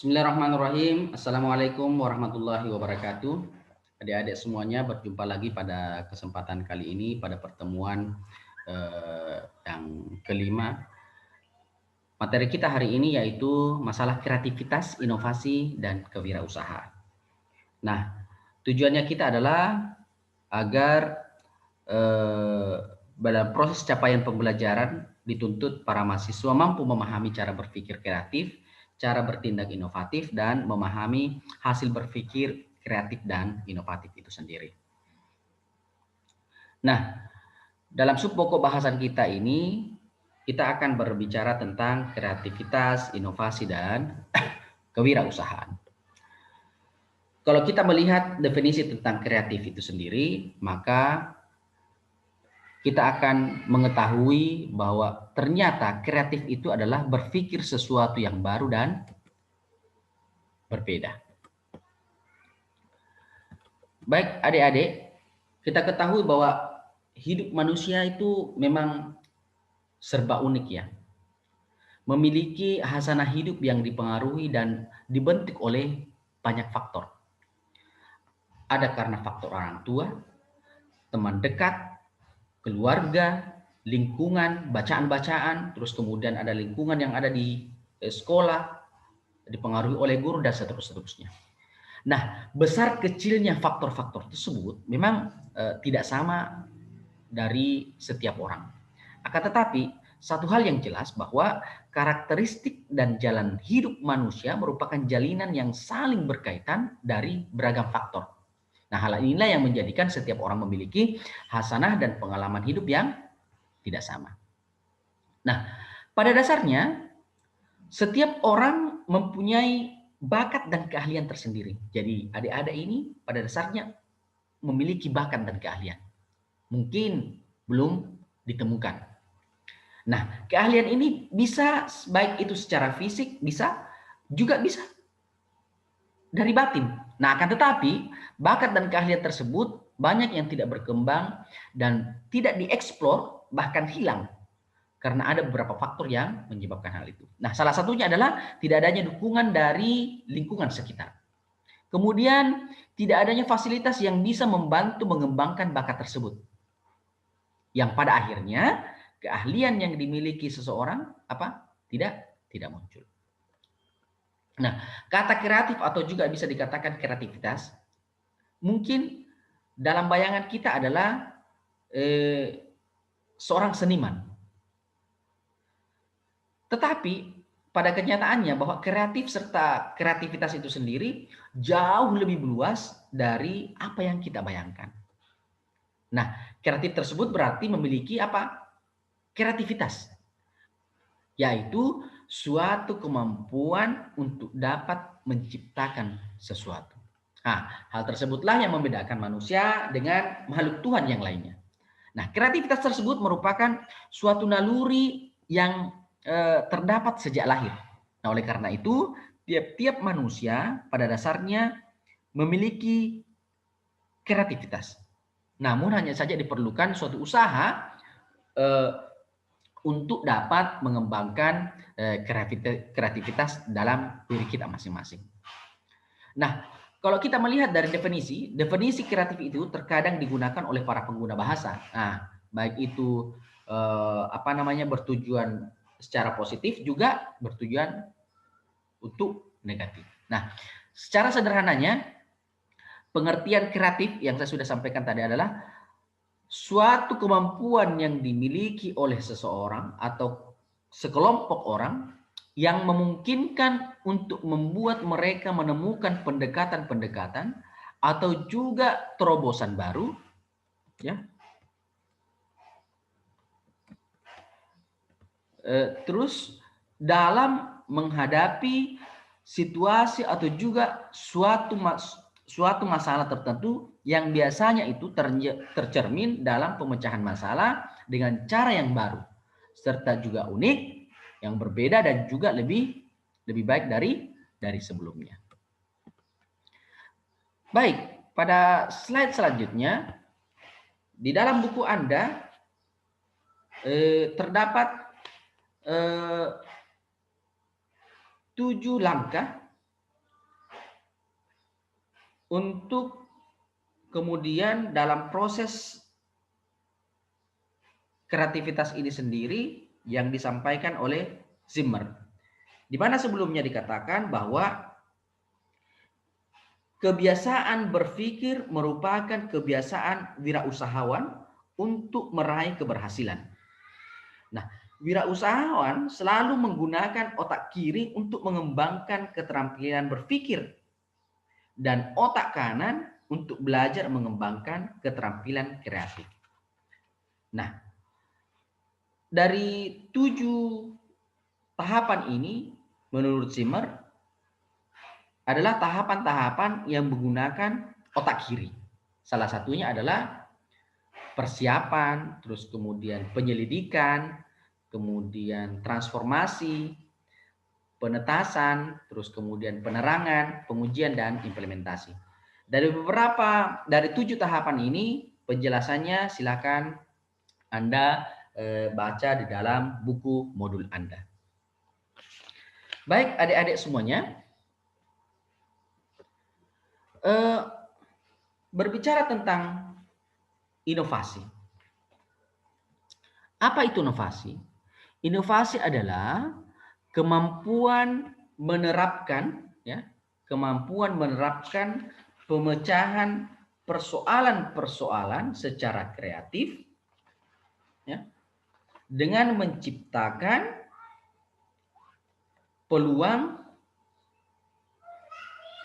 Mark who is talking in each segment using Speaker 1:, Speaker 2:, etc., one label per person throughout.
Speaker 1: Bismillahirrahmanirrahim. Assalamualaikum warahmatullahi wabarakatuh. Adik-adik semuanya, berjumpa lagi pada kesempatan kali ini pada pertemuan yang kelima. Materi kita hari ini yaitu masalah kreativitas, inovasi, dan kewirausahaan. Nah, tujuannya kita adalah agar dalam proses capaian pembelajaran dituntut para mahasiswa mampu memahami cara berpikir kreatif, cara bertindak inovatif, dan memahami hasil berpikir kreatif dan inovatif itu sendiri. Nah, dalam sub pokok bahasan kita ini, kita akan berbicara tentang kreativitas, inovasi, dan kewirausahaan. Kalau kita melihat definisi tentang kreatif itu sendiri, maka kita akan mengetahui bahwa ternyata kreatif itu adalah berpikir sesuatu yang baru dan berbeda. Baik adik-adik, kita ketahui bahwa hidup manusia itu memang serba unik ya. Memiliki hasanah hidup yang dipengaruhi dan dibentuk oleh banyak faktor. Ada karena faktor orang tua, teman dekat, keluarga, lingkungan, bacaan-bacaan, terus kemudian ada lingkungan yang ada di sekolah, dipengaruhi oleh guru dan seterusnya. Nah, besar kecilnya faktor-faktor tersebut memang tidak sama dari setiap orang. Akan tetapi, satu hal yang jelas bahwa karakteristik dan jalan hidup manusia merupakan jalinan yang saling berkaitan dari beragam faktor. Nah, hal inilah yang menjadikan setiap orang memiliki hasanah dan pengalaman hidup yang tidak sama. Nah, pada dasarnya setiap orang mempunyai bakat dan keahlian tersendiri. Jadi adik-adik ini pada dasarnya memiliki bakat dan keahlian. Mungkin belum ditemukan. Nah, keahlian ini bisa baik itu secara fisik, juga bisa dari batin. Nah, akan tetapi bakat dan keahlian tersebut banyak yang tidak berkembang dan tidak dieksplor, bahkan hilang. Karena ada beberapa faktor yang menyebabkan hal itu. Nah, salah satunya adalah tidak adanya dukungan dari lingkungan sekitar. Kemudian, tidak adanya fasilitas yang bisa membantu mengembangkan bakat tersebut. Yang pada akhirnya, keahlian yang dimiliki seseorang tidak muncul. Nah, kata kreatif atau juga bisa dikatakan kreativitas, mungkin dalam bayangan kita adalah seorang seniman. Tetapi pada kenyataannya bahwa kreatif serta kreativitas itu sendiri jauh lebih luas dari apa yang kita bayangkan. Nah, kreatif tersebut berarti memiliki kreativitas, yaitu suatu kemampuan untuk dapat menciptakan sesuatu. Nah, hal tersebutlah yang membedakan manusia dengan makhluk Tuhan yang lainnya. Nah, kreativitas tersebut merupakan suatu naluri yang terdapat sejak lahir. Nah, oleh karena itu, tiap-tiap manusia pada dasarnya memiliki kreativitas. Namun hanya saja diperlukan suatu usaha untuk dapat mengembangkan kreativitas dalam diri kita masing-masing. Nah, kalau kita melihat dari definisi kreatif itu terkadang digunakan oleh para pengguna bahasa. Nah, baik itu bertujuan secara positif juga bertujuan untuk negatif. Nah, secara sederhananya pengertian kreatif yang saya sudah sampaikan tadi adalah suatu kemampuan yang dimiliki oleh seseorang atau sekelompok orang yang memungkinkan untuk membuat mereka menemukan pendekatan-pendekatan atau juga terobosan baru, ya. Terus dalam menghadapi situasi atau juga suatu masalah tertentu yang biasanya itu tercermin dalam pemecahan masalah dengan cara yang baru serta juga unik, yang berbeda dan juga lebih baik dari sebelumnya. Baik, pada slide selanjutnya di dalam buku Anda terdapat 7 langkah untuk kemudian dalam proses kreativitas ini sendiri yang disampaikan oleh Zimmer. Di mana sebelumnya dikatakan bahwa kebiasaan berpikir merupakan kebiasaan wirausahawan untuk meraih keberhasilan. Nah, wirausahawan selalu menggunakan otak kiri untuk mengembangkan keterampilan berpikir dan otak kanan untuk belajar mengembangkan keterampilan kreatif. Nah, dari 7 tahapan ini menurut Zimmer adalah tahapan-tahapan yang menggunakan otak kiri. Salah satunya adalah persiapan, terus kemudian penyelidikan, kemudian transformasi, penetasan, terus kemudian penerangan, pengujian, dan implementasi. Dari 7 tahapan ini, penjelasannya silakan Anda baca di dalam buku modul Anda. Baik, adik-adik semuanya, berbicara tentang inovasi. Apa itu inovasi? Inovasi adalah kemampuan menerapkan, ya, kemampuan menerapkan pemecahan persoalan-persoalan secara kreatif, ya, dengan menciptakan peluang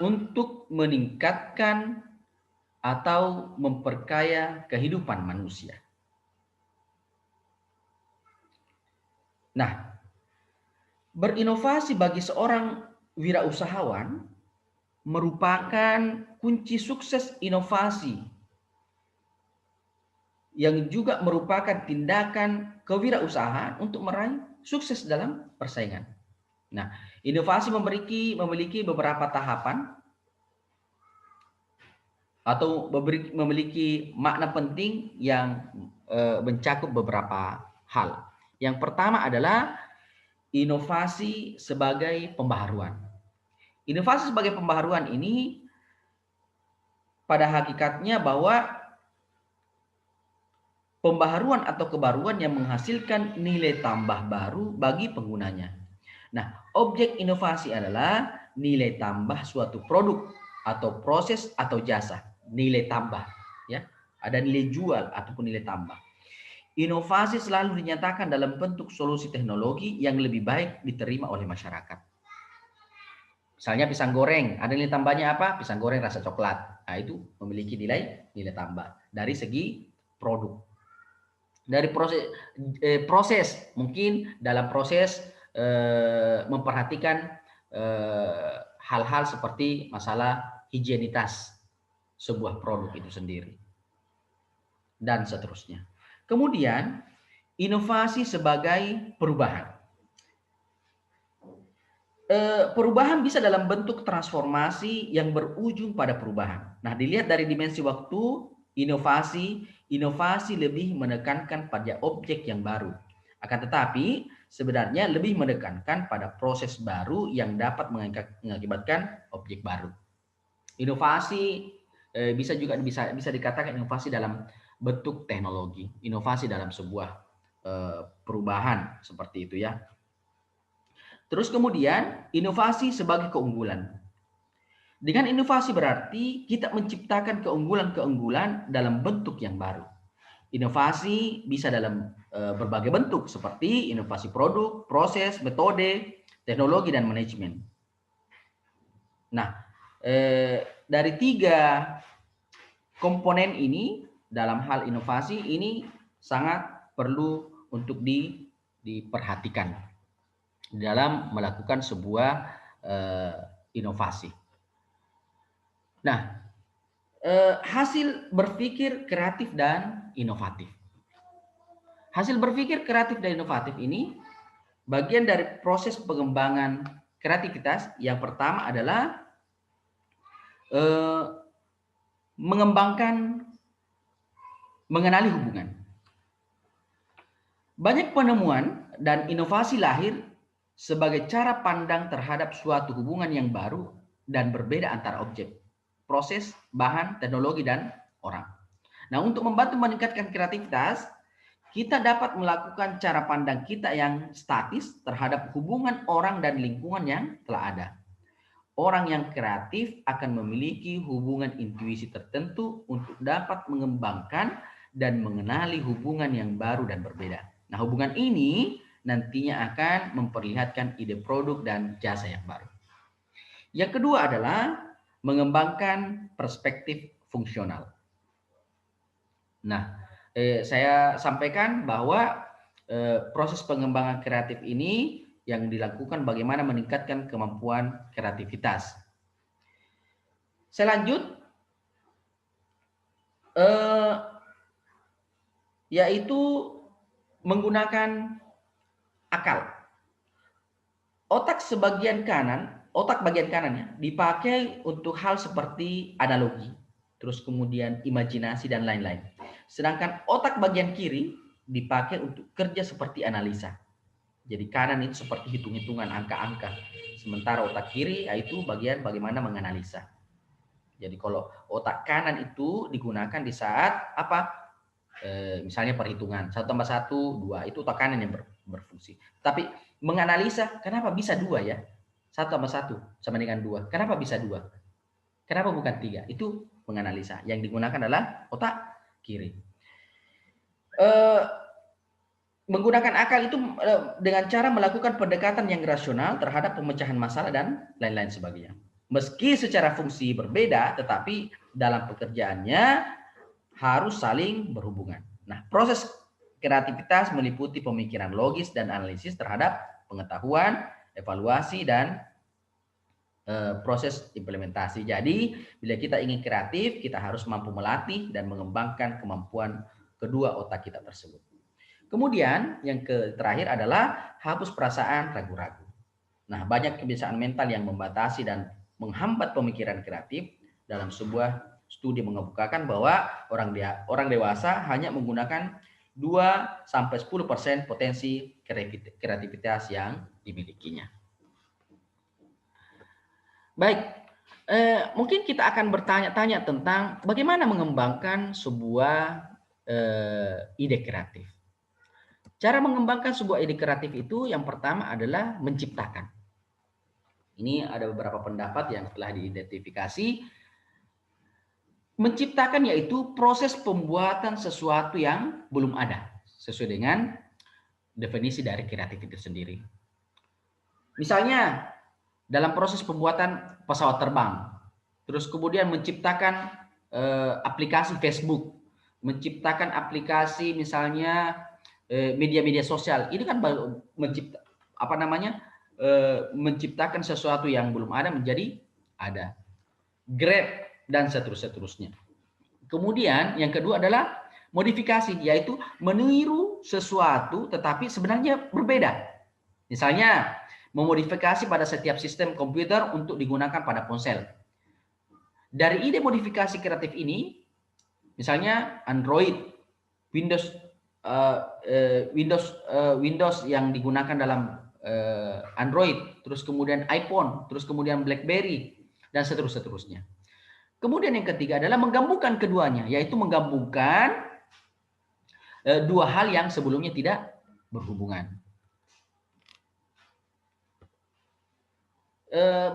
Speaker 1: untuk meningkatkan atau memperkaya kehidupan manusia. Nah, berinovasi bagi seorang wirausahawan merupakan kunci sukses inovasi yang juga merupakan tindakan kewirausahaan untuk meraih sukses dalam persaingan. Nah, inovasi memiliki beberapa tahapan atau memiliki makna penting yang mencakup beberapa hal. Yang pertama adalah inovasi sebagai pembaharuan. Inovasi sebagai pembaharuan ini pada hakikatnya bahwa pembaharuan atau kebaruan yang menghasilkan nilai tambah baru bagi penggunanya. Nah, objek inovasi adalah nilai tambah suatu produk atau proses atau jasa. Nilai tambah, ya. Ada nilai jual ataupun nilai tambah. Inovasi selalu dinyatakan dalam bentuk solusi teknologi yang lebih baik diterima oleh masyarakat. Misalnya pisang goreng, ada nilai tambahnya apa? Pisang goreng rasa coklat. Nah, itu memiliki nilai tambah dari segi produk. Dari proses mungkin dalam proses memperhatikan hal-hal seperti masalah higienitas sebuah produk itu sendiri dan seterusnya. Kemudian inovasi sebagai perubahan. Perubahan bisa dalam bentuk transformasi yang berujung pada perubahan. Nah, dilihat dari dimensi waktu, inovasi lebih menekankan pada objek yang baru. Akan tetapi sebenarnya lebih menekankan pada proses baru yang dapat mengakibatkan objek baru. Inovasi bisa dikatakan inovasi dalam bentuk teknologi, inovasi dalam sebuah perubahan seperti itu, ya. Terus kemudian inovasi sebagai keunggulan. Dengan inovasi berarti kita menciptakan keunggulan-keunggulan dalam bentuk yang baru. Inovasi bisa dalam berbagai bentuk seperti inovasi produk, proses, metode, teknologi, dan manajemen. Nah, dari 3 komponen ini dalam hal inovasi ini sangat perlu untuk diperhatikan dalam melakukan sebuah inovasi. Nah, hasil berpikir kreatif dan inovatif. Hasil berpikir kreatif dan inovatif ini bagian dari proses pengembangan kreativitas. Yang pertama adalah mengenali hubungan. Banyak penemuan dan inovasi lahir sebagai cara pandang terhadap suatu hubungan yang baru dan berbeda antara objek. proses, bahan, teknologi, dan orang. Nah, untuk membantu meningkatkan kreativitas, kita dapat melakukan cara pandang kita yang statis terhadap hubungan orang dan lingkungan yang telah ada. Orang yang kreatif akan memiliki hubungan intuisi tertentu untuk dapat mengembangkan dan mengenali hubungan yang baru dan berbeda. Nah, hubungan ini nantinya akan memperlihatkan ide produk dan jasa yang baru. Yang kedua adalah mengembangkan perspektif fungsional. Nah, saya sampaikan bahwa proses pengembangan kreatif ini yang dilakukan bagaimana meningkatkan kemampuan kreativitas. Saya lanjut, yaitu menggunakan akal. Otak bagian kanannya dipakai untuk hal seperti analogi, terus kemudian imajinasi dan lain-lain. Sedangkan otak bagian kiri dipakai untuk kerja seperti analisa. Jadi kanan itu seperti hitung-hitungan angka-angka. Sementara otak kiri yaitu bagian bagaimana menganalisa. Jadi kalau otak kanan itu digunakan di saat apa? Misalnya perhitungan 1 tambah 1, 2. Itu otak kanan yang berfungsi. Tapi menganalisa, kenapa bisa 2 ya? 1 tambah 1 sama dengan 2. Kenapa bisa 2? Kenapa bukan 3? Itu menganalisa. Yang digunakan adalah otak kiri. Menggunakan akal itu dengan cara melakukan pendekatan yang rasional terhadap pemecahan masalah dan lain-lain sebagainya. Meski secara fungsi berbeda, tetapi dalam pekerjaannya harus saling berhubungan. Nah, proses kreativitas meliputi pemikiran logis dan analisis terhadap pengetahuan, evaluasi, dan proses implementasi. Jadi, bila kita ingin kreatif, kita harus mampu melatih dan mengembangkan kemampuan kedua otak kita tersebut. Kemudian yang terakhir adalah hapus perasaan ragu-ragu. Nah, banyak kebiasaan mental yang membatasi dan menghambat pemikiran kreatif. Dalam sebuah studi mengemukakan bahwa orang dewasa hanya menggunakan 2-10% potensi kreativitas yang dimilikinya. Baik, mungkin kita akan bertanya-tanya tentang bagaimana mengembangkan sebuah ide kreatif. Cara mengembangkan sebuah ide kreatif itu yang pertama adalah menciptakan. Ini ada beberapa pendapat yang telah diidentifikasi. Menciptakan yaitu proses pembuatan sesuatu yang belum ada, sesuai dengan definisi dari kreatif itu sendiri. Misalnya, dalam proses pembuatan pesawat terbang, terus kemudian menciptakan aplikasi Facebook, menciptakan aplikasi misalnya media-media sosial, ini kan menciptakan sesuatu yang belum ada menjadi ada. Grab dan seterusnya. Kemudian yang kedua adalah modifikasi, yaitu meniru sesuatu tetapi sebenarnya berbeda. Misalnya memodifikasi pada setiap sistem komputer untuk digunakan pada ponsel. Dari ide modifikasi kreatif ini, misalnya Android, Windows yang digunakan dalam Android, terus kemudian iPhone, terus kemudian BlackBerry, dan seterusnya. Kemudian yang ketiga adalah menggabungkan keduanya, yaitu menggabungkan dua hal yang sebelumnya tidak berhubungan.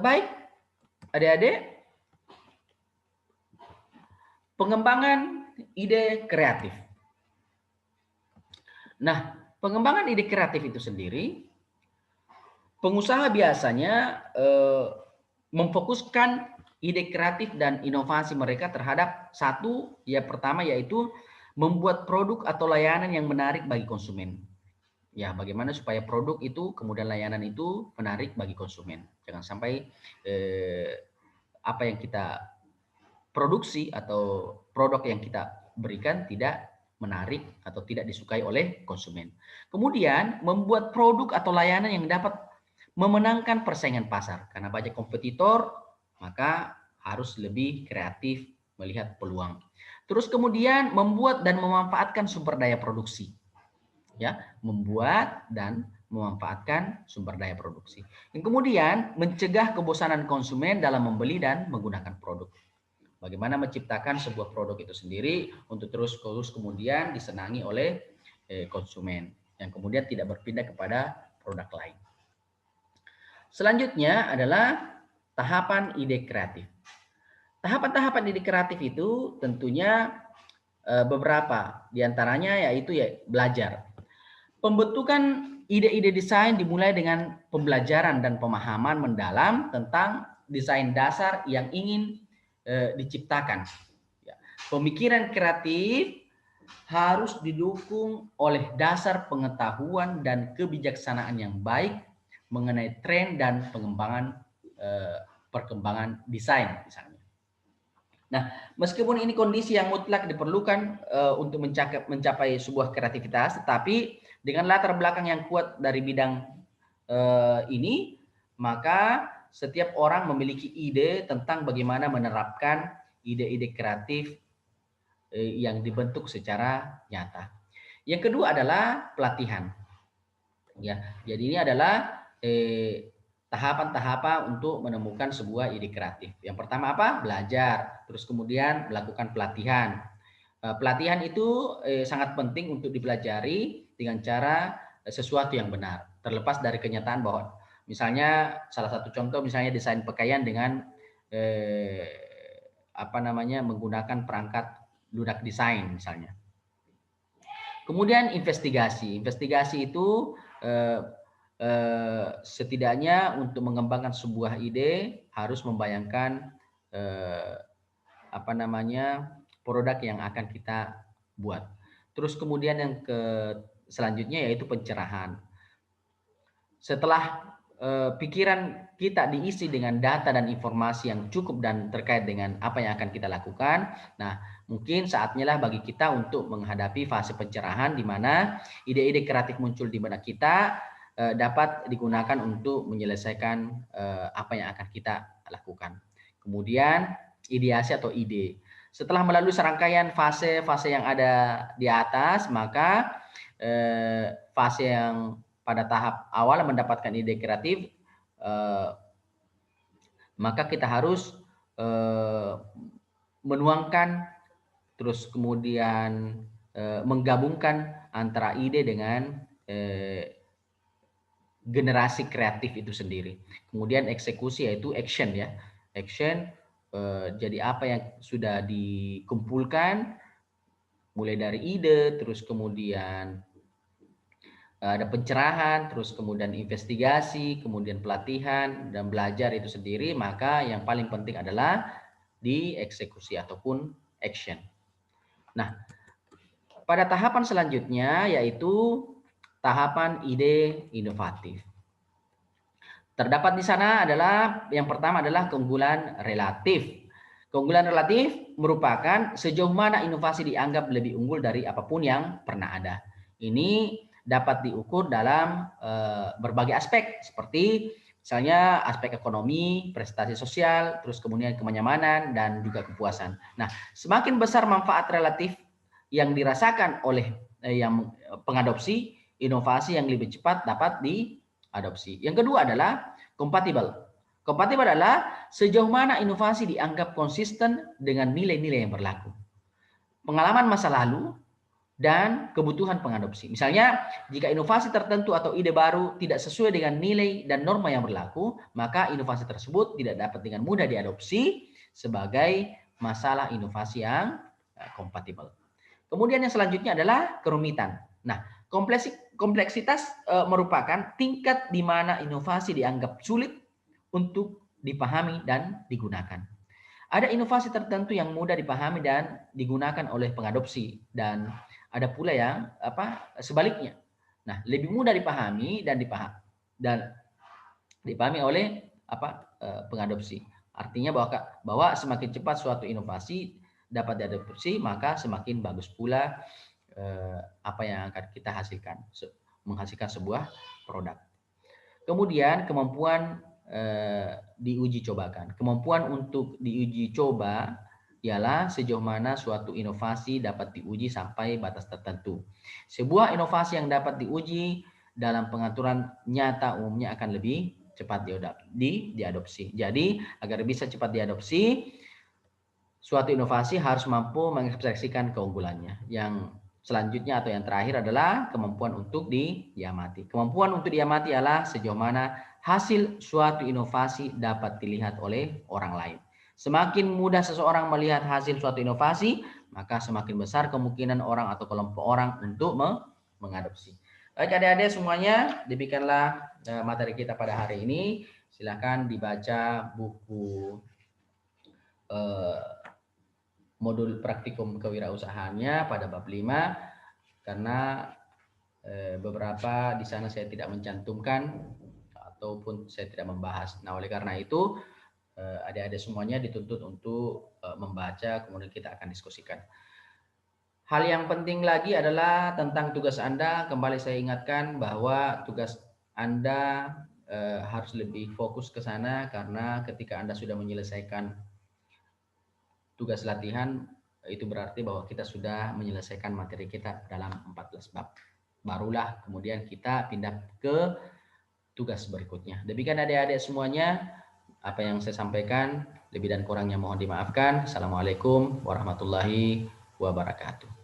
Speaker 1: Baik, adik-adik, pengembangan ide kreatif. Nah, pengembangan ide kreatif itu sendiri, pengusaha biasanya memfokuskan ide kreatif dan inovasi mereka terhadap satu, ya pertama yaitu membuat produk atau layanan yang menarik bagi konsumen. Ya, bagaimana supaya produk itu kemudian layanan itu menarik bagi konsumen. Jangan sampai apa yang kita produksi atau produk yang kita berikan tidak menarik atau tidak disukai oleh konsumen. Kemudian membuat produk atau layanan yang dapat memenangkan persaingan pasar. Karena banyak kompetitor, maka harus lebih kreatif melihat peluang. Terus kemudian membuat dan memanfaatkan sumber daya produksi. Ya, membuat dan memanfaatkan sumber daya produksi. Yang kemudian mencegah kebosanan konsumen dalam membeli dan menggunakan produk. Bagaimana menciptakan sebuah produk itu sendiri untuk terus kemudian disenangi oleh konsumen yang kemudian tidak berpindah kepada produk lain. Selanjutnya adalah tahapan ide kreatif. Tahapan-tahapan ide kreatif itu tentunya beberapa, diantaranya yaitu belajar. Pembentukan ide-ide desain dimulai dengan pembelajaran dan pemahaman mendalam tentang desain dasar yang ingin diciptakan. Pemikiran kreatif harus didukung oleh dasar pengetahuan dan kebijaksanaan yang baik mengenai tren dan perkembangan desain misalnya. Nah, meskipun ini kondisi yang mutlak diperlukan untuk mencapai sebuah kreativitas, tetapi dengan latar belakang yang kuat dari bidang ini, maka setiap orang memiliki ide tentang bagaimana menerapkan ide-ide kreatif yang dibentuk secara nyata. Yang kedua adalah pelatihan. Ya, jadi ini adalah tahapan-tahapan untuk menemukan sebuah ide kreatif. Yang pertama apa? Belajar, terus kemudian melakukan pelatihan. Pelatihan itu sangat penting untuk dipelajari dengan cara sesuatu yang benar. Terlepas dari kenyataan bahwa misalnya salah satu contoh misalnya desain pakaian dengan menggunakan perangkat lunak desain misalnya. Kemudian investigasi. Investigasi itu setidaknya untuk mengembangkan sebuah ide harus membayangkan produk yang akan kita buat. Terus kemudian yang selanjutnya yaitu pencerahan. Setelah pikiran kita diisi dengan data dan informasi yang cukup dan terkait dengan apa yang akan kita lakukan, nah mungkin saatnya lah bagi kita untuk menghadapi fase pencerahan di mana ide-ide kreatif muncul di benak kita dapat digunakan untuk menyelesaikan apa yang akan kita lakukan. Kemudian ideasi atau ide. Setelah melalui serangkaian fase-fase yang ada di atas, maka fase yang pada tahap awal mendapatkan ide kreatif, maka kita harus menuangkan, terus kemudian menggabungkan antara ide dengan generasi kreatif itu sendiri. Kemudian eksekusi yaitu action ya. Action jadi apa yang sudah dikumpulkan mulai dari ide, terus kemudian ada pencerahan, terus kemudian investigasi, kemudian pelatihan dan belajar itu sendiri, maka yang paling penting adalah dieksekusi ataupun action. Nah, pada tahapan selanjutnya yaitu tahapan ide inovatif. Terdapat di sana adalah yang pertama adalah keunggulan relatif. Keunggulan relatif merupakan sejauh mana inovasi dianggap lebih unggul dari apapun yang pernah ada. Ini dapat diukur dalam berbagai aspek seperti misalnya aspek ekonomi, prestasi sosial, terus kemudian kenyamanan dan juga kepuasan. Nah, semakin besar manfaat relatif yang dirasakan oleh yang pengadopsi, inovasi yang lebih cepat dapat diadopsi. Yang kedua adalah kompatibel. Kompatibel adalah sejauh mana inovasi dianggap konsisten dengan nilai-nilai yang berlaku. Pengalaman masa lalu dan kebutuhan pengadopsi. Misalnya, jika inovasi tertentu atau ide baru tidak sesuai dengan nilai dan norma yang berlaku, maka inovasi tersebut tidak dapat dengan mudah diadopsi sebagai masalah inovasi yang kompatibel. Kemudian yang selanjutnya adalah kerumitan. Nah, kompleksitas merupakan tingkat di mana inovasi dianggap sulit untuk dipahami dan digunakan. Ada inovasi tertentu yang mudah dipahami dan digunakan oleh pengadopsi dan ada pula yang sebaliknya. Nah, lebih mudah dipahami dan dipahami oleh pengadopsi. Artinya bahwa semakin cepat suatu inovasi dapat diadopsi, maka semakin bagus pula apa yang akan kita hasilkan, menghasilkan sebuah produk. Kemudian kemampuan diuji cobakan. Kemampuan untuk diuji coba ialah sejauh mana suatu inovasi dapat diuji sampai batas tertentu. Sebuah inovasi yang dapat diuji dalam pengaturan nyata umumnya akan lebih cepat diadopsi. Jadi, agar bisa cepat diadopsi, suatu inovasi harus mampu mengekspresikan keunggulannya. Yang selanjutnya atau yang terakhir adalah kemampuan untuk diamati. Kemampuan untuk diamati adalah sejauh mana hasil suatu inovasi dapat dilihat oleh orang lain. Semakin mudah seseorang melihat hasil suatu inovasi, maka semakin besar kemungkinan orang atau kelompok orang untuk mengadopsi. Baik adik-adik semuanya, demikianlah materi kita pada hari ini. Silakan dibaca buku modul praktikum kewirausahaannya pada bab 5, karena beberapa di sana saya tidak mencantumkan ataupun saya tidak membahas. Nah, oleh karena itu adik-adik semuanya dituntut untuk membaca, kemudian kita akan diskusikan. Hal yang penting lagi adalah tentang tugas Anda. Kembali saya ingatkan bahwa tugas Anda harus lebih fokus ke sana, karena ketika Anda sudah menyelesaikan tugas latihan, itu berarti bahwa kita sudah menyelesaikan materi kita dalam 14 bab. Barulah kemudian kita pindah ke tugas berikutnya. Demikian adik-adik semuanya apa yang saya sampaikan. Lebih dan kurangnya mohon dimaafkan. Assalamualaikum warahmatullahi wabarakatuh.